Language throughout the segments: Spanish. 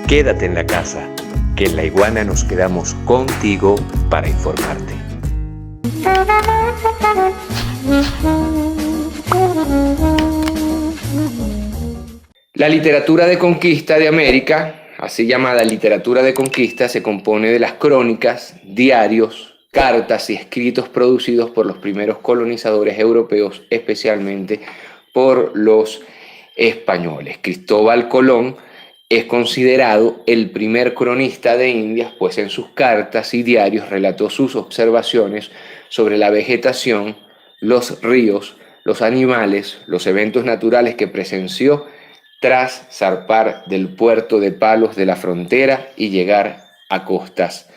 Quédate en la casa, que en La Iguana nos quedamos contigo para informarte. La literatura de conquista de América, así llamada literatura de conquista, se compone de las crónicas, diarios, cartas y escritos producidos por los primeros colonizadores europeos, especialmente por los españoles. Cristóbal Colón es considerado el primer cronista de Indias, pues en sus cartas y diarios relató sus observaciones sobre la vegetación, los ríos, los animales, los eventos naturales que presenció tras zarpar del puerto de Palos de la frontera y llegar a costas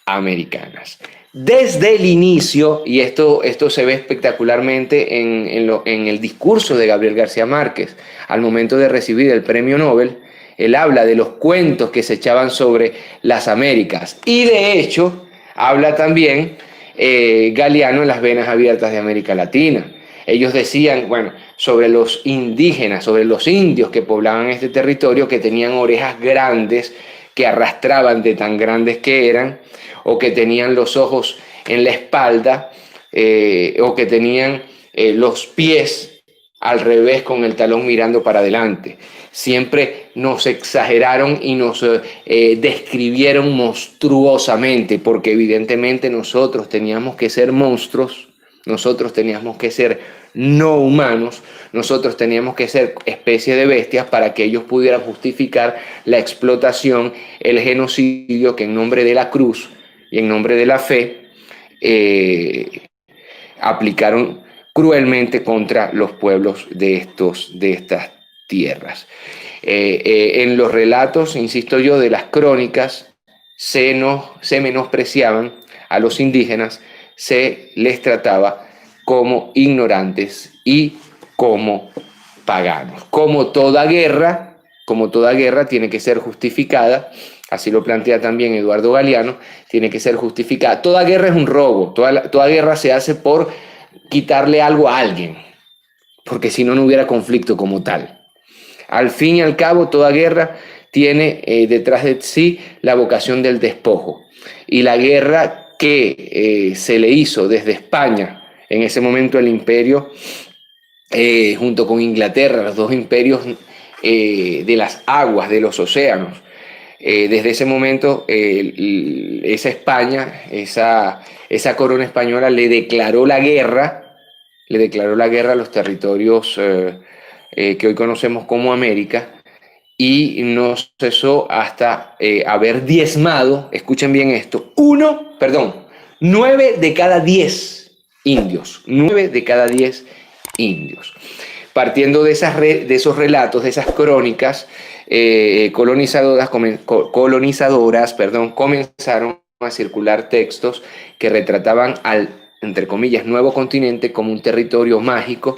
americanas. Desde el inicio, y esto se ve espectacularmente en el discurso de Gabriel García Márquez, al momento de recibir el premio Nobel, él habla de los cuentos que se echaban sobre las Américas, y de hecho habla también Galeano en Las venas abiertas de América Latina. Ellos decían, bueno, sobre los indígenas, sobre los indios que poblaban este territorio, que tenían orejas grandes, que arrastraban de tan grandes que eran, o que tenían los ojos en la espalda, o que tenían los pies al revés con el talón mirando para adelante. Siempre nos exageraron y nos describieron monstruosamente, porque evidentemente nosotros teníamos que ser monstruos, nosotros teníamos que ser no humanos, nosotros teníamos que ser especie de bestias para que ellos pudieran justificar la explotación, el genocidio que en nombre de la cruz y en nombre de la fe aplicaron cruelmente contra los pueblos de estas tierras. En los relatos, insisto yo, de las crónicas se menospreciaban a los indígenas, se les trataba como ignorantes y como paganos. Como toda guerra tiene que ser justificada, así lo plantea también Eduardo Galeano, tiene que ser justificada. Toda guerra es un robo, toda guerra se hace por quitarle algo a alguien, porque si no, no hubiera conflicto como tal. Al fin y al cabo, toda guerra tiene detrás de sí la vocación del despojo. Y la guerra que se le hizo desde España, en ese momento el imperio, junto con Inglaterra, los dos imperios de las aguas, de los océanos, desde ese momento esa España, esa corona española le declaró la guerra a los territorios que hoy conocemos como América, y no cesó hasta haber diezmado, escuchen bien esto, 9 de cada 10 indios, 9 de cada 10 indios. Partiendo de esos relatos, de esas crónicas colonizadoras, comenzaron a circular textos que retrataban al, entre comillas, nuevo continente como un territorio mágico,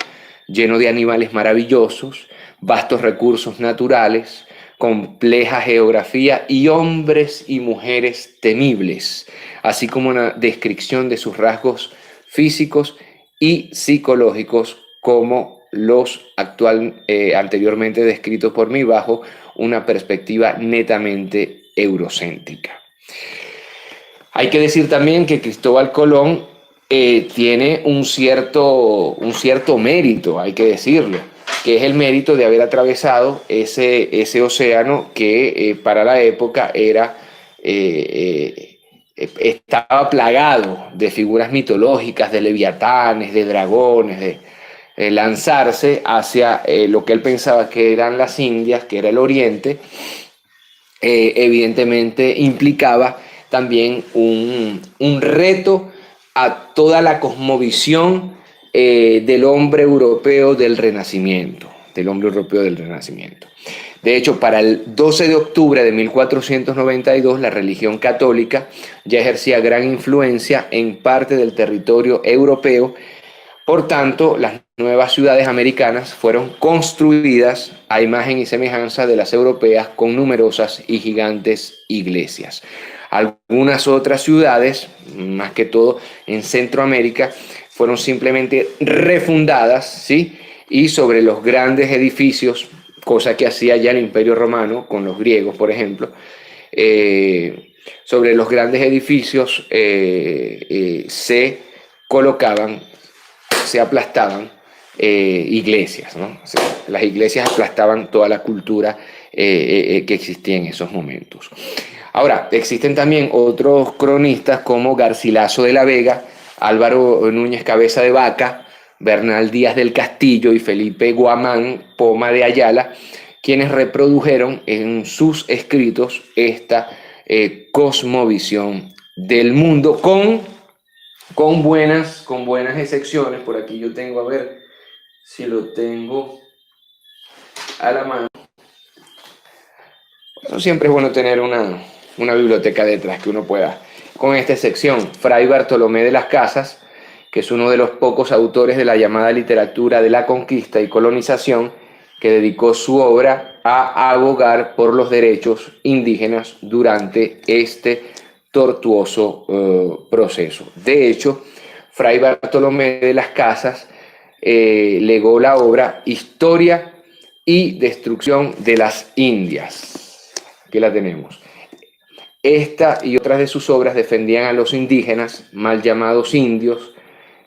lleno de animales maravillosos, vastos recursos naturales, compleja geografía y hombres y mujeres temibles, así como una descripción de sus rasgos físicos y psicológicos como los anteriormente descritos por mí bajo una perspectiva netamente eurocéntrica. Hay que decir también que Cristóbal Colón tiene un cierto mérito, hay que decirlo, que es el mérito de haber atravesado ese océano que para la época estaba plagado de figuras mitológicas, de leviatanes, de dragones, de lanzarse hacia lo que él pensaba que eran las Indias, que era el Oriente, evidentemente implicaba también un reto a toda la cosmovisión del hombre europeo del Renacimiento, De hecho, para el 12 de octubre de 1492, la religión católica ya ejercía gran influencia en parte del territorio europeo. Por tanto, las nuevas ciudades americanas fueron construidas a imagen y semejanza de las europeas, con numerosas y gigantes iglesias. Algunas otras ciudades, más que todo en Centroamérica, fueron simplemente refundadas, ¿sí? Y sobre los grandes edificios cosa que hacía ya el Imperio Romano con los griegos, por ejemplo. Sobre los grandes edificios se colocaban, se aplastaban iglesias, ¿no? O sea, las iglesias aplastaban toda la cultura que existía en esos momentos. Ahora, existen también otros cronistas como Garcilaso de la Vega, Álvaro Núñez Cabeza de Vaca, Bernal Díaz del Castillo y Felipe Guamán Poma de Ayala, quienes reprodujeron en sus escritos esta cosmovisión del mundo con buenas excepciones. Por aquí yo tengo, a ver si lo tengo a la mano. Eso siempre es bueno tener una biblioteca detrás que uno pueda. Con esta sección, Fray Bartolomé de las Casas, que es uno de los pocos autores de la llamada literatura de la conquista y colonización, que dedicó su obra a abogar por los derechos indígenas durante este tortuoso proceso. De hecho, Fray Bartolomé de las Casas legó la obra Historia y Destrucción de las Indias. Aquí la tenemos. Esta y otras de sus obras defendían a los indígenas, mal llamados indios,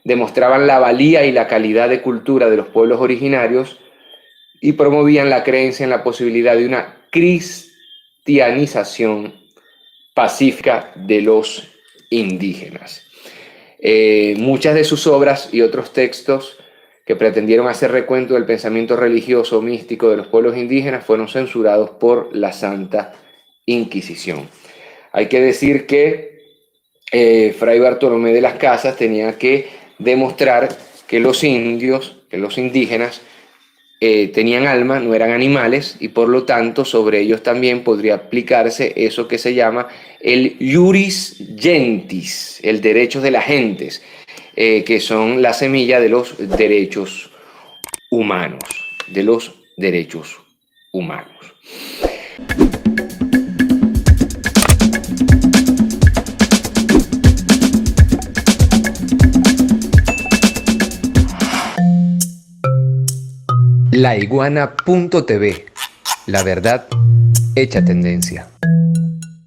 demostraban la valía y la calidad de cultura de los pueblos originarios y promovían la creencia en la posibilidad de una cristianización pacífica de los indígenas. Muchas de sus obras y otros textos que pretendieron hacer recuento del pensamiento religioso místico de los pueblos indígenas fueron censurados por la Santa Inquisición. Hay que decir que Fray Bartolomé de las Casas tenía que demostrar que los indios, que los indígenas, tenían alma, no eran animales, y por lo tanto sobre ellos también podría aplicarse eso que se llama el iuris gentis, el derecho de las gentes, que son la semilla de los derechos humanos, Laiguana.tv, la verdad hecha tendencia.